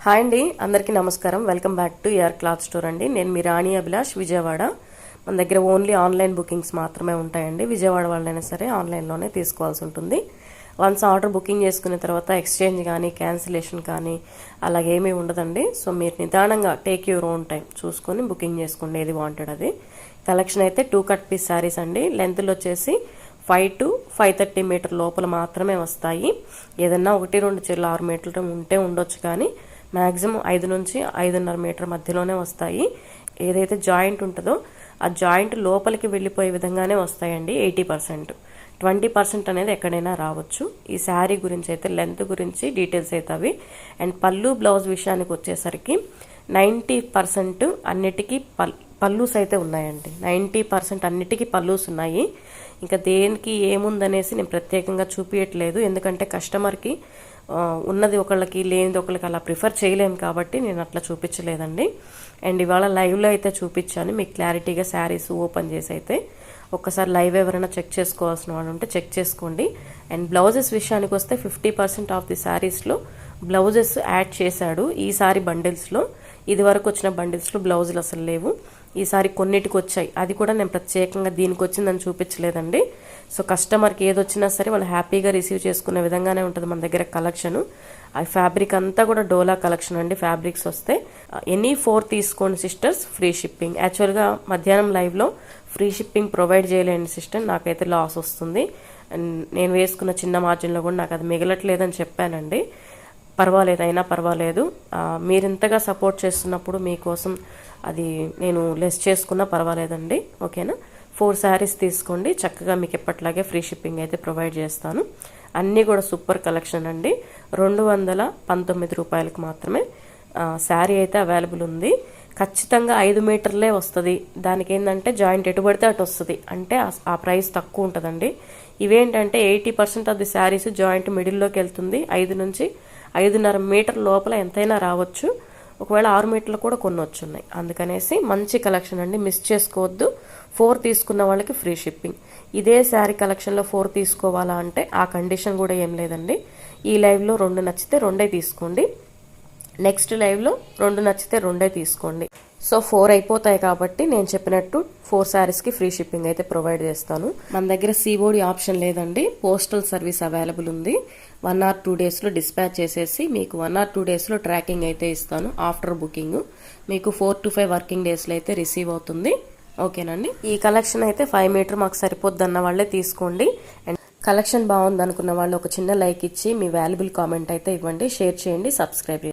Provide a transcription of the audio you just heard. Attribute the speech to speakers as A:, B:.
A: Hi అండి, అందరికీ నమస్కారం. Welcome back to AR cloth store అండి. నేను మీ రాణి అభిలాష్, విజయవాడ. మన దగ్గర ఓన్లీ ఆన్లైన్ బుకింగ్స్ మాత్రమే ఉంటాయండి. విజయవాడ వాళ్ళైనా సరే ఆన్లైన్లోనే తీసుకోవాల్సి ఉంటుంది. వన్స్ ఆర్డర్ బుకింగ్ చేసుకున్న తర్వాత ఎక్స్చేంజ్ కానీ క్యాన్సిలేషన్ కానీ అలాగేమీ ఉండదండి. సో మీరు నిదానంగా టేక్ యూర్ ఓన్ టైం చూసుకొని బుకింగ్ చేసుకోండి, ఏది వాంటెడ్ అది. కలెక్షన్ అయితే 2 కట్ పీస్ శారీస్ అండి. లెంత్లో వచ్చేసి 5 to 530 మీటర్ లోపల మాత్రమే వస్తాయి. ఏదన్నా 1-2 చీరలు 6 మీటర్లు ఉంటే ఉండొచ్చు, కానీ మ్యాక్సిమం 5 నుంచి 5.5 మీటర్ మధ్యలోనే వస్తాయి. ఏదైతే జాయింట్ ఉంటుందో ఆ జాయింట్ లోపలికి వెళ్ళిపోయే విధంగానే వస్తాయండి. 80%, 20% అనేది ఎక్కడైనా రావచ్చు. ఈ శారీ గురించి అయితే లెంత్ గురించి డీటెయిల్స్ అయితే అవి. అండ్ పళ్ళు బ్లౌజ్ విషయానికి వచ్చేసరికి 90% అన్నిటికీ పల్లూస్ అయితే ఉన్నాయండి. 90% అన్నిటికీ పల్లూస్ ఉన్నాయి. ఇంకా దేనికి ఏముందనేసి నేను ప్రత్యేకంగా చూపించట్లేదు, ఎందుకంటే కస్టమర్కి ఉన్నది ఒకళ్ళకి లేనిది ఒకళ్ళకి అలా ప్రిఫర్ చేయలేము కాబట్టి నేను అట్లా చూపించలేదండి. అండ్ ఇవాళ లైవ్లో అయితే చూపించాను మీకు క్లారిటీగా శారీస్ ఓపెన్ చేసి. అయితే ఒక్కసారి లైవ్ ఎవరైనా చెక్ చేసుకోవాల్సిన వాళ్ళు ఉంటే చెక్ చేసుకోండి. అండ్ బ్లౌజెస్ విషయానికి వస్తే 50% ఆఫ్ ది శారీస్లో బ్లౌజెస్ యాడ్ చేశాడు ఈసారి బండిల్స్లో. ఇది వరకు వచ్చిన బండిల్స్లో బ్లౌజులు అసలు లేవు, ఈసారి కొన్నిటికి వచ్చాయి. అది కూడా నేను ప్రత్యేకంగా దీనికి వచ్చిందని చూపించలేదండి. సో కస్టమర్కి ఏదొచ్చినా సరే వాళ్ళు హ్యాపీగా రిసీవ్ చేసుకునే విధంగానే ఉంటుంది మన దగ్గర కలెక్షన్. ఆ ఫ్యాబ్రిక్ అంతా కూడా డోలా కలెక్షన్ అండి. ఫ్యాబ్రిక్స్ వస్తే ఎనీ 4 తీసుకోండి సిస్టర్స్, ఫ్రీ షిప్పింగ్. యాక్చువల్గా మధ్యాహ్నం లైవ్లో ఫ్రీ షిప్పింగ్ ప్రొవైడ్ చేయలేని సిస్టర్, నాకైతే లాస్ వస్తుంది. అండ్ నేను వేసుకున్న చిన్న మార్జిన్లో కూడా నాకు అది మిగలట్లేదని చెప్పానండి. పర్వాలేదు, అయినా పర్వాలేదు, మీరు ఇంతగా సపోర్ట్ చేస్తున్నప్పుడు మీకోసం అది నేను లెస్ చేసుకున్నా పర్వాలేదండి. ఓకేనా? 4 శారీస్ తీసుకోండి, చక్కగా మీకు ఎప్పట్లాగే ఫ్రీ షిప్పింగ్ అయితే ప్రొవైడ్ చేస్తాను. అన్నీ కూడా సూపర్ కలెక్షన్ అండి. 219 రూపాయలకు మాత్రమే శారీ అయితే అవైలబుల్ ఉంది. ఖచ్చితంగా 5 మీటర్లే వస్తుంది. దానికి ఏంటంటే జాయింట్ ఎటు పడితే అటు వస్తుంది, అంటే ఆ ప్రైస్ తక్కువ ఉంటుందండి. ఇవేంటంటే 80% ఆఫ్ ది శారీస్ జాయింట్ మిడిల్లోకి వెళ్తుంది. 5 నుంచి 5.5 మీటర్ లోపల ఎంతైనా రావచ్చు. ఒకవేళ 6 మీటర్లు కూడా కొన్ని వచ్చున్నాయి. అందుకనేసి మంచి కలెక్షన్ అండి, మిస్ చేసుకోవద్దు. 4 తీసుకున్న వాళ్ళకి ఫ్రీ షిప్పింగ్. ఇదే శారీ కలెక్షన్లో 4 తీసుకోవాలా అంటే ఆ కండిషన్ కూడా ఏం లేదండి. ఈ లైవ్లో 2 నచ్చితే 2 తీసుకోండి, నెక్స్ట్ లైవ్లో 2 నచ్చితే 2 తీసుకోండి. సో 4 అయిపోతాయి కాబట్టి నేను చెప్పినట్టు 4 శారీస్కి ఫ్రీ షిప్పింగ్ అయితే ప్రొవైడ్ చేస్తాను. మన దగ్గర COD ఆప్షన్ లేదండి, పోస్టల్ సర్వీస్ అవైలబుల్ ఉంది. 1 or 2 డేస్లో డిస్పాచ్ చేసేసి మీకు 1 or 2 డేస్లో ట్రాకింగ్ అయితే ఇస్తాను. ఆఫ్టర్ బుకింగ్ మీకు 4 to 5 వర్కింగ్ డేస్లో అయితే రిసీవ్ అవుతుంది. ఓకేనండి? ఈ కలెక్షన్ అయితే 5 మీటర్ మాకు సరిపోద్ది అన్న వాళ్ళే తీసుకోండి. అండ్ కలెక్షన్ బాగుంది అనుకున్న వాళ్ళు ఒక చిన్న లైక్ ఇచ్చి మీ వాల్యుబుల్ కామెంట్ అయితే ఇవ్వండి, షేర్ చేయండి, సబ్స్క్రైబ్ చేయండి.